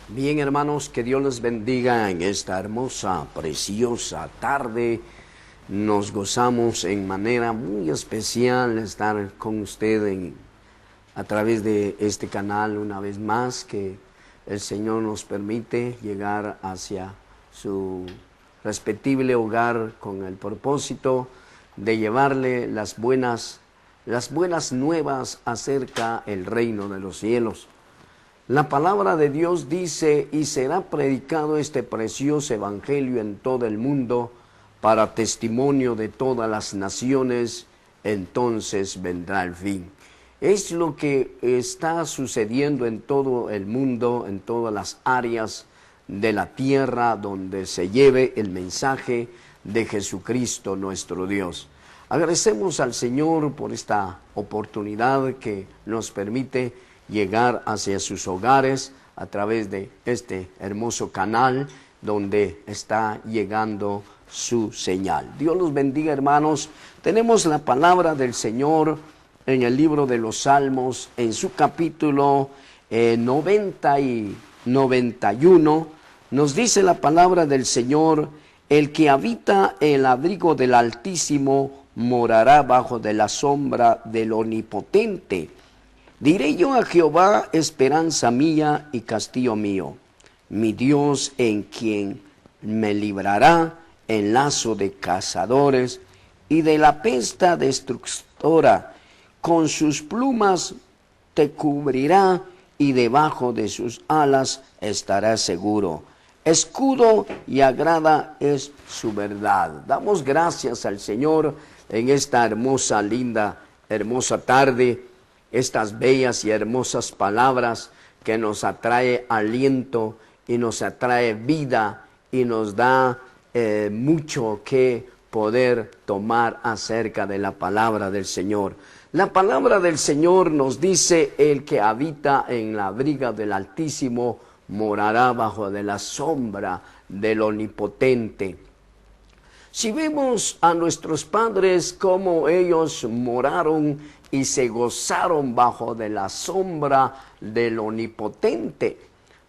Bien, hermanos, que Dios les bendiga en esta hermosa, preciosa tarde. Nos gozamos en manera muy especial estar con usted a través de este canal una vez más, que el Señor nos permite llegar hacia su respectivo hogar con el propósito de llevarle las buenas nuevas acerca del reino de los cielos. La palabra de Dios dice: y será predicado este precioso evangelio en todo el mundo para testimonio de todas las naciones, entonces vendrá el fin. Es lo que está sucediendo en todo el mundo, en todas las áreas de la tierra donde se lleve el mensaje de Jesucristo nuestro Dios. Agradecemos al Señor por esta oportunidad que nos permite llegar hacia sus hogares a través de este hermoso canal donde está llegando su señal. Dios los bendiga, hermanos. Tenemos la palabra del Señor en el libro de los Salmos, en su capítulo 90 y 91. Nos dice la palabra del Señor: el que habita en el abrigo del Altísimo morará bajo de la sombra del Omnipotente. Diré yo a Jehová, esperanza mía y castillo mío, mi Dios en quien me librará en lazo de cazadores y de la pesta destructora. Con sus plumas te cubrirá y debajo de sus alas estarás seguro. Escudo y agrada es su verdad. Damos gracias al Señor en esta hermosa, linda, hermosa tarde. Estas bellas y hermosas palabras que nos atrae aliento y nos atrae vida y nos da mucho que poder tomar acerca de la palabra del Señor. La palabra del Señor nos dice: el que habita en la abriga del Altísimo morará bajo de la sombra del Omnipotente. Si vemos a nuestros padres como ellos moraron y se gozaron bajo de la sombra del Omnipotente,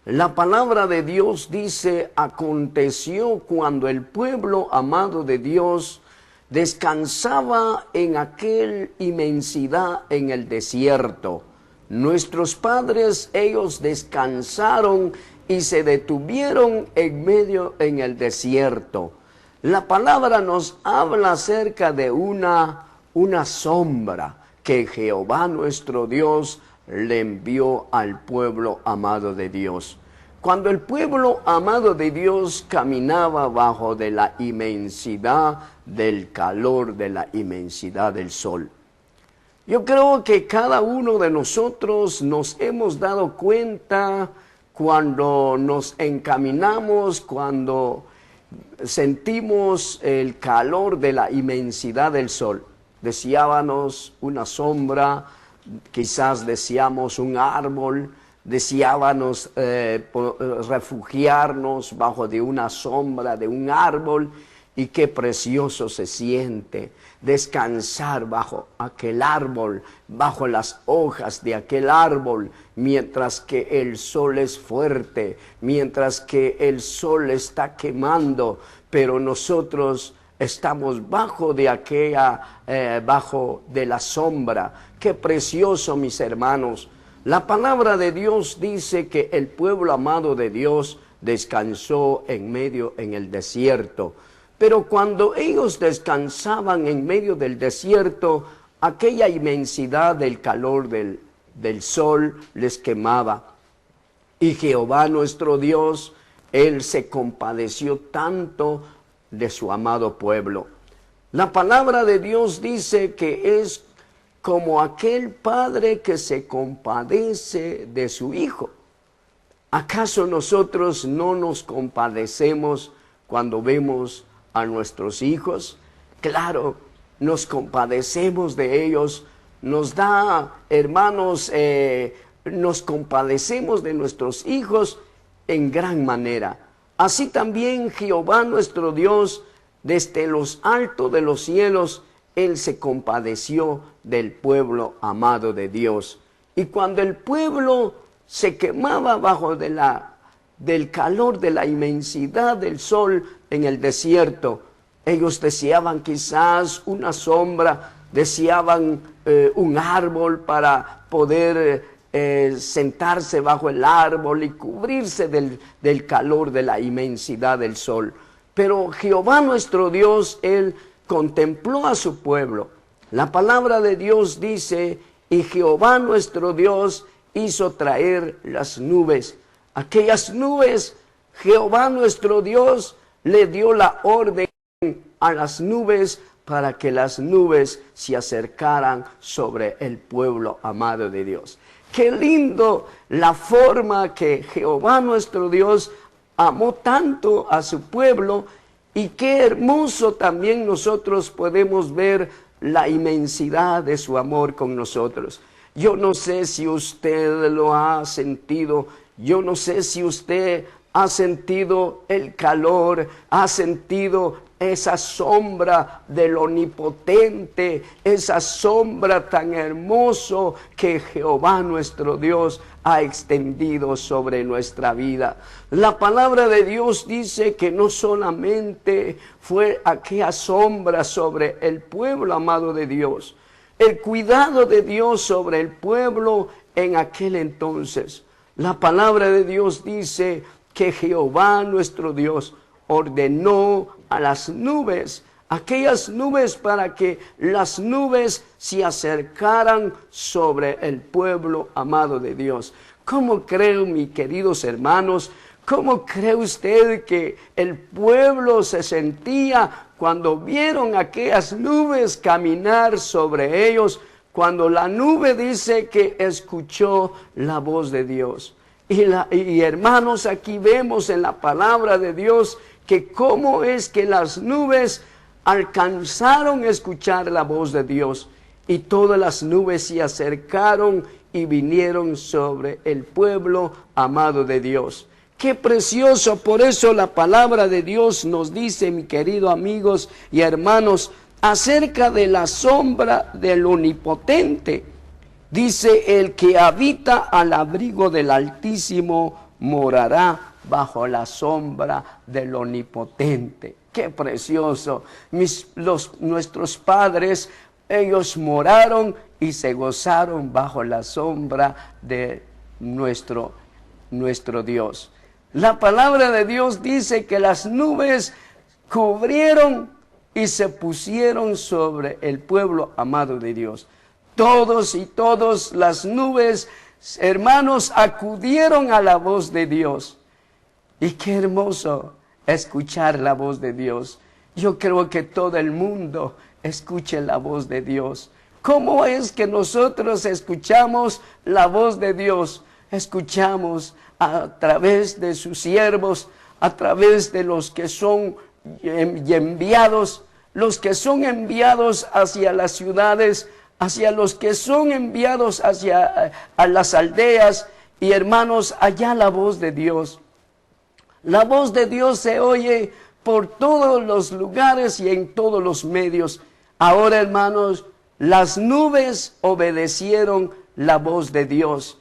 la palabra de Dios dice: aconteció cuando el pueblo amado de Dios descansaba en aquel inmensidad en el desierto. Nuestros padres, ellos descansaron y se detuvieron en medio en el desierto. La palabra nos habla acerca de una sombra que Jehová nuestro Dios le envió al pueblo amado de Dios. Cuando el pueblo amado de Dios caminaba bajo de la inmensidad del calor, de la inmensidad del sol. Yo creo que cada uno de nosotros nos hemos dado cuenta cuando nos encaminamos, cuando sentimos el calor de la inmensidad del sol. Deseábamos una sombra, quizás deseamos un árbol, deseábamos refugiarnos bajo de una sombra de un árbol, y qué precioso se siente descansar bajo aquel árbol, bajo las hojas de aquel árbol, mientras que el sol es fuerte, mientras que el sol está quemando, pero nosotros estamos bajo de aquella, bajo de la sombra. Qué precioso, mis hermanos. La palabra de Dios dice que el pueblo amado de Dios descansó en medio en el desierto. Pero cuando ellos descansaban en medio del desierto, aquella inmensidad del calor del sol les quemaba. Y Jehová nuestro Dios, Él se compadeció tanto de su amado pueblo. La palabra de Dios dice que es como aquel padre que se compadece de su hijo. ¿Acaso nosotros no nos compadecemos cuando vemos a nuestros hijos? Claro, nos compadecemos de ellos. Nos da, hermanos, nos compadecemos de nuestros hijos en gran manera. Así también Jehová nuestro Dios, desde los altos de los cielos, Él se compadeció del pueblo amado de Dios. Y cuando el pueblo se quemaba bajo de la del calor, de la inmensidad del sol en el desierto. Ellos deseaban quizás una sombra, deseaban un árbol para poder sentarse bajo el árbol y cubrirse del calor, de la inmensidad del sol. Pero Jehová nuestro Dios, Él contempló a su pueblo. La palabra de Dios dice, y Jehová nuestro Dios hizo traer las nubes. Aquellas nubes, Jehová nuestro Dios le dio la orden a las nubes para que las nubes se acercaran sobre el pueblo amado de Dios. Qué lindo la forma que Jehová nuestro Dios amó tanto a su pueblo, y qué hermoso también nosotros podemos ver la inmensidad de su amor con nosotros. Yo no sé si usted lo ha sentido, yo no sé si usted ha sentido el calor, ha sentido esa sombra del omnipotente, esa sombra tan hermoso que Jehová nuestro Dios ha extendido sobre nuestra vida. La palabra de Dios dice que no solamente fue aquella sombra sobre el pueblo amado de Dios, el cuidado de Dios sobre el pueblo en aquel entonces. La palabra de Dios dice que Jehová nuestro Dios ordenó a las nubes, aquellas nubes, para que las nubes se acercaran sobre el pueblo amado de Dios. ¿Cómo cree, mis queridos hermanos? ¿Cómo cree usted que el pueblo se sentía cuando vieron aquellas nubes caminar sobre ellos? Cuando la nube dice que escuchó la voz de Dios. Y hermanos, aquí vemos en la palabra de Dios que cómo es que las nubes alcanzaron a escuchar la voz de Dios. Y todas las nubes se acercaron y vinieron sobre el pueblo amado de Dios. ¡Qué precioso! Por eso la palabra de Dios nos dice, mis queridos amigos y hermanos, acerca de la sombra del Omnipotente. Dice, el que habita al abrigo del Altísimo morará bajo la sombra del Omnipotente. ¡Qué precioso! Nuestros padres, ellos moraron y se gozaron bajo la sombra de nuestro Dios. La palabra de Dios dice que las nubes cubrieron y se pusieron sobre el pueblo amado de Dios. Todos y todas las nubes, hermanos, acudieron a la voz de Dios. Y qué hermoso escuchar la voz de Dios. Yo creo que todo el mundo escuche la voz de Dios. ¿Cómo es que nosotros escuchamos la voz de Dios? Escuchamos a través de sus siervos, a través de los que son enviados, los que son enviados hacia las ciudades, hacia los que son enviados hacia a las aldeas. Y hermanos, allá la voz de Dios. La voz de Dios se oye por todos los lugares y en todos los medios. Ahora, hermanos, las nubes obedecieron la voz de Dios.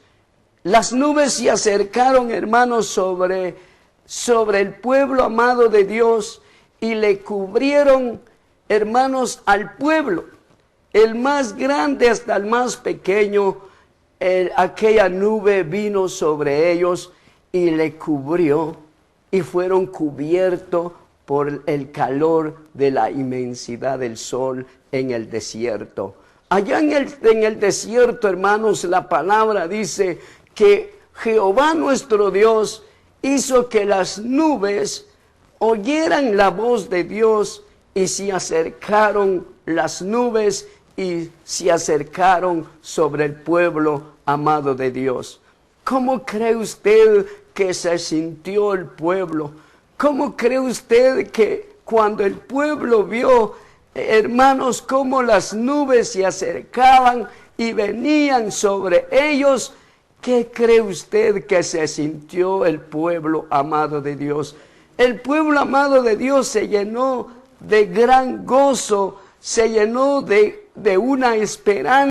Las nubes se acercaron, hermanos, sobre el pueblo amado de Dios y le cubrieron, hermanos, al pueblo, el más grande hasta el más pequeño. Aquella nube vino sobre ellos y le cubrió, y fueron cubiertos por el calor de la inmensidad del sol en el desierto. Allá en el desierto, hermanos, la palabra dice que Jehová nuestro Dios hizo que las nubes oyeran la voz de Dios, y se acercaron las nubes y se acercaron sobre el pueblo amado de Dios. ¿Cómo cree usted que se sintió el pueblo? ¿Cómo cree usted que cuando el pueblo vio, hermanos, cómo las nubes se acercaban y venían sobre ellos? ¿Qué cree usted que se sintió el pueblo amado de Dios? El pueblo amado de Dios se llenó de gran gozo, se llenó de una esperanza.